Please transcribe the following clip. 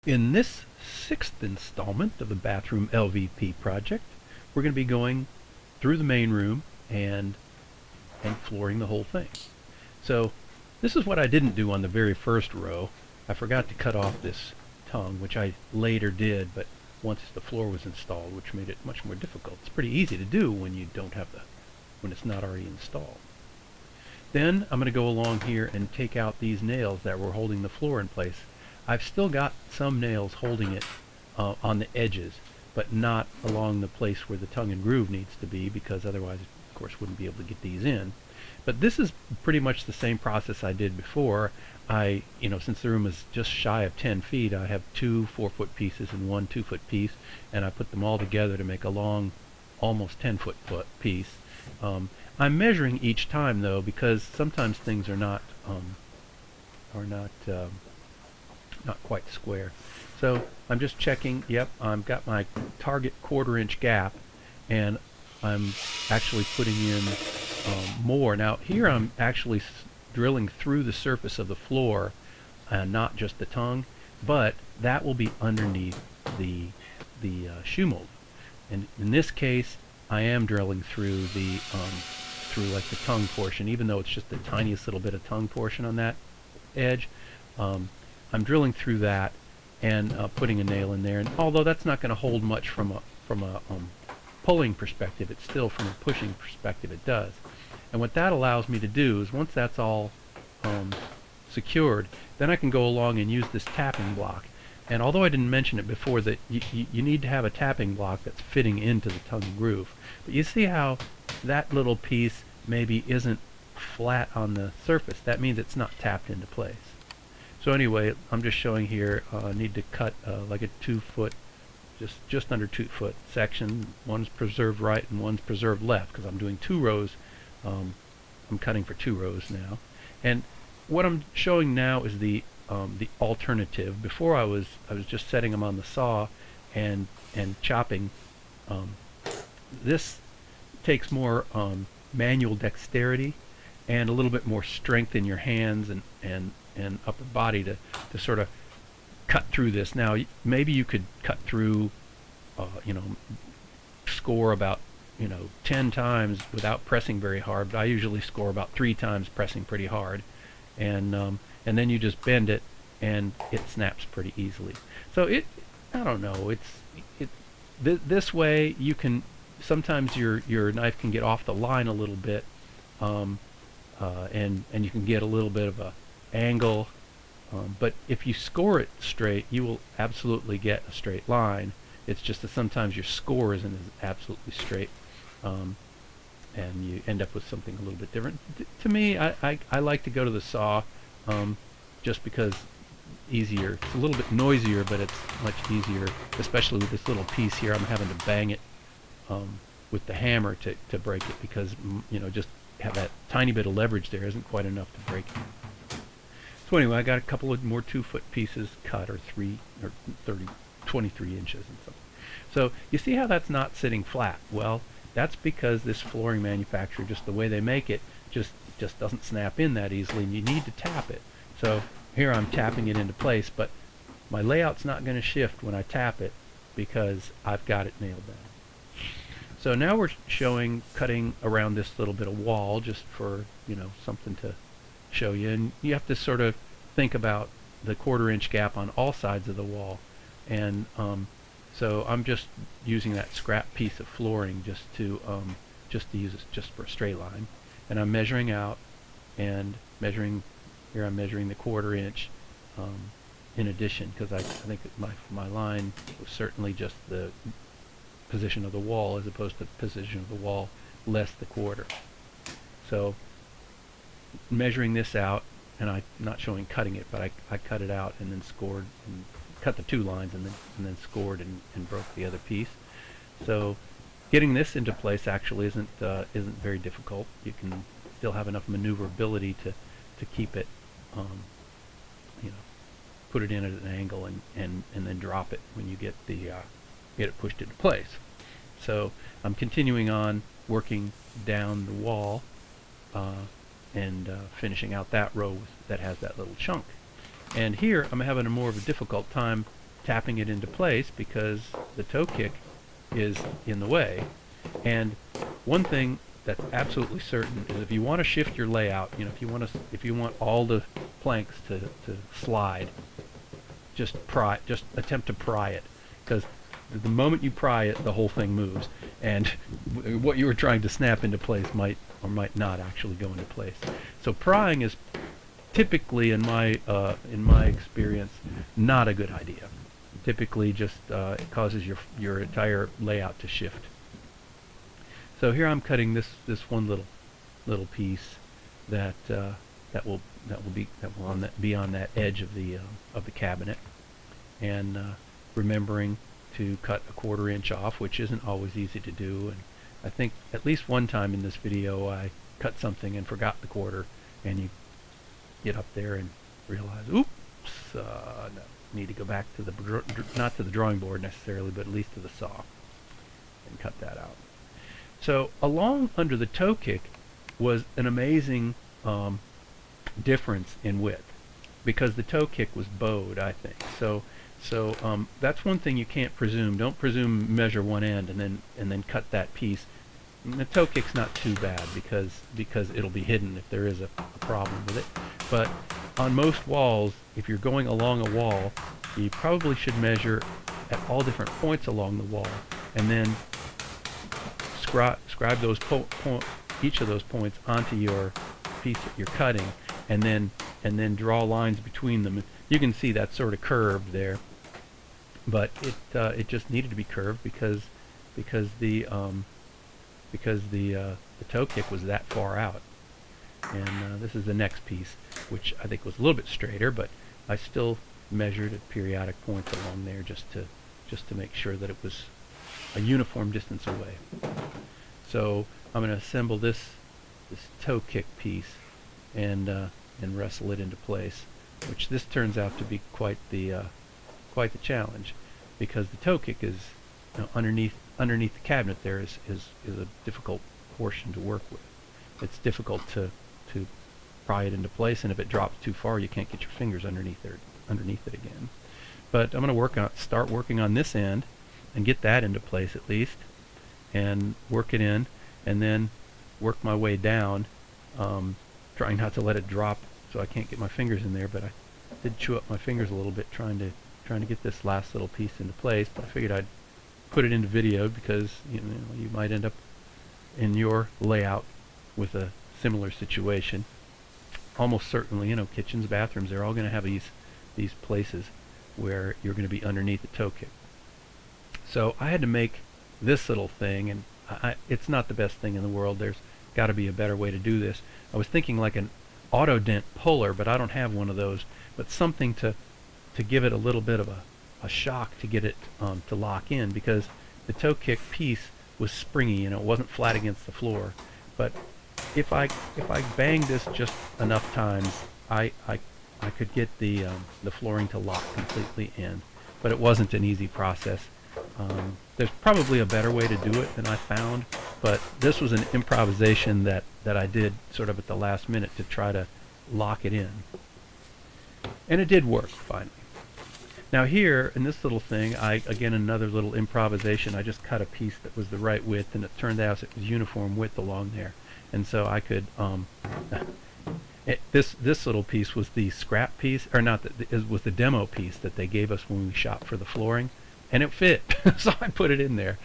In this sixth installment of the bathroom LVP project, we're going to be going through the main room and flooring the whole thing. So this is what I didn't do on the very first row. I forgot to cut off this tongue, which I later did, but once the floor was installed, which made it much more difficult. It's pretty easy to do when you don't have when it's not already installed. Then I'm going to go along here and take out these nails that were holding the floor in place. I've still got some nails holding it on the edges, but not along the place where the tongue and groove needs to be, because otherwise, of course, wouldn't be able to get these in. But this is pretty much the same process I did before. Since the room is just shy of 10 feet, I have 2 4-foot pieces and 1 2-foot piece, and I put them all together to make a long, almost 10-foot piece. I'm measuring each time, though, because sometimes things are not quite square. So I'm just checking. Yep, I've got my target 1/4 inch gap, and I'm actually putting in more. Now here I'm actually drilling through the surface of the floor, not just the tongue, but that will be underneath the shoe mold. And in this case, I am drilling through through like the tongue portion, even though it's just the tiniest little bit of tongue portion on that edge. I'm drilling through that and putting a nail in there. And although that's not going to hold much from a pulling perspective, it's still from a pushing perspective it does. And what that allows me to do is, once that's all secured, then I can go along and use this tapping block. And although I didn't mention it before, that you need to have a tapping block that's fitting into the tongue and groove. But you see how that little piece maybe isn't flat on the surface. That means it's not tapped into place. So anyway, I'm just showing here, I need to cut like a 2-foot, just under 2-foot section. One's preserved right and one's preserved left, because I'm doing 2 rows. I'm cutting for 2 rows now. And what I'm showing now is the alternative. Before I was just setting them on the saw and chopping. This takes more manual dexterity and a little bit more strength in your hands and upper body to sort of cut through this. Now maybe you could cut through, score about 10 times without pressing very hard, but I usually score about 3 times pressing pretty hard, and then you just bend it and it snaps pretty easily. So I don't know, this way you can, sometimes your knife can get off the line a little bit, and you can get a little bit of a angle, but if you score it straight, you will absolutely get a straight line. It's just that sometimes your score isn't as absolutely straight, and you end up with something a little bit different. To me, I like to go to the saw, just because easier. It's a little bit noisier, but it's much easier, especially with this little piece here. I'm having to bang it with the hammer to break it, because just have that tiny bit of leverage there isn't quite enough to break it. So anyway, I got a couple of more 2-foot pieces cut, or 23 inches and something. So you see how that's not sitting flat? Well, that's because this flooring manufacturer, just the way they make it, just doesn't snap in that easily, and you need to tap it. So here I'm tapping it into place, but my layout's not going to shift when I tap it, because I've got it nailed down. So now we're showing cutting around this little bit of wall, just for something to show you. And you have to sort of think about the 1/4 inch gap on all sides of the wall. And so I'm just using that scrap piece of flooring just to use it just for a straight line. And I'm measuring out and measuring. Here I'm measuring the 1/4 inch in addition, because I think that my line was certainly just the position of the wall, as opposed to the position of the wall less the 1/4. So measuring this out, and I'm not showing cutting it, but I cut it out and then scored, and cut the 2 lines and then scored and broke the other piece. So getting this into place actually isn't very difficult. You can still have enough maneuverability to keep it, put it in at an angle and then drop it when you get it pushed into place. So I'm continuing on working down the wall, and finishing out that row that has that little chunk. And here I'm having more of a difficult time tapping it into place because the toe kick is in the way. And one thing that's absolutely certain is if you want to shift your layout, if you want all the planks to slide, just attempt to pry it, because the moment you pry it, the whole thing moves, and what you were trying to snap into place might or might not actually go into place. So prying is typically, in my experience, not a good idea. Typically, just it causes your entire layout to shift. So here I'm cutting this one little piece that will be on that edge of the cabinet, and remembering to cut a 1/4 inch off, which isn't always easy to do. And I think at least one time in this video I cut something and forgot the 1/4, and you get up there and realize, oops, no, need to go back to not to the drawing board necessarily, but at least to the saw and cut that out. So along under the toe kick was an amazing difference in width, because the toe kick was bowed, I think. So that's one thing you can't presume. Don't presume measure one end and then cut that piece. And the toe kick's not too bad because it'll be hidden if there is a problem with it. But on most walls, if you're going along a wall, you probably should measure at all different points along the wall, and then scribe those each of those points onto your piece that you're cutting, and then draw lines between them. You can see that's sort of curved there, but it just needed to be curved because the toe kick was that far out. And this is the next piece, which I think was a little bit straighter, but I still measured at periodic points along there just to make sure that it was a uniform distance away. So I'm going to assemble this toe kick piece and wrestle it into place, which this turns out to be quite the challenge, because the toe kick is, underneath the cabinet there is a difficult portion to work with. It's difficult to pry it into place, and if it drops too far, you can't get your fingers underneath it again. But I'm going to start working on this end and get that into place at least, and work it in, and then work my way down, trying not to let it drop so I can't get my fingers in there. But I did chew up my fingers a little bit trying to get this last little piece into place. But I figured I'd put it into video because you might end up in your layout with a similar situation. Almost certainly, kitchens, bathrooms, they're all going to have these places where you're going to be underneath the toe kick. So I had to make this little thing, and it's not the best thing in the world. There's got to be a better way to do this. I was thinking like an auto dent puller, but I don't have one of those. But something to give it a little bit of a shock to get it to lock in, because the toe kick piece was springy. It wasn't flat against the floor. But if I banged this just enough times, I could get the flooring to lock completely in. But it wasn't an easy process. There's probably a better way to do it than I found, but this was an improvisation that I did sort of at the last minute to try to lock it in. And it did work finally. Now here, in this little thing, again, another little improvisation, I just cut a piece that was the right width, and it turned out it was uniform width along there. And so I could, this little piece was the scrap piece, or not, it was the demo piece that they gave us when we shopped for the flooring. And it fit, so I put it in there.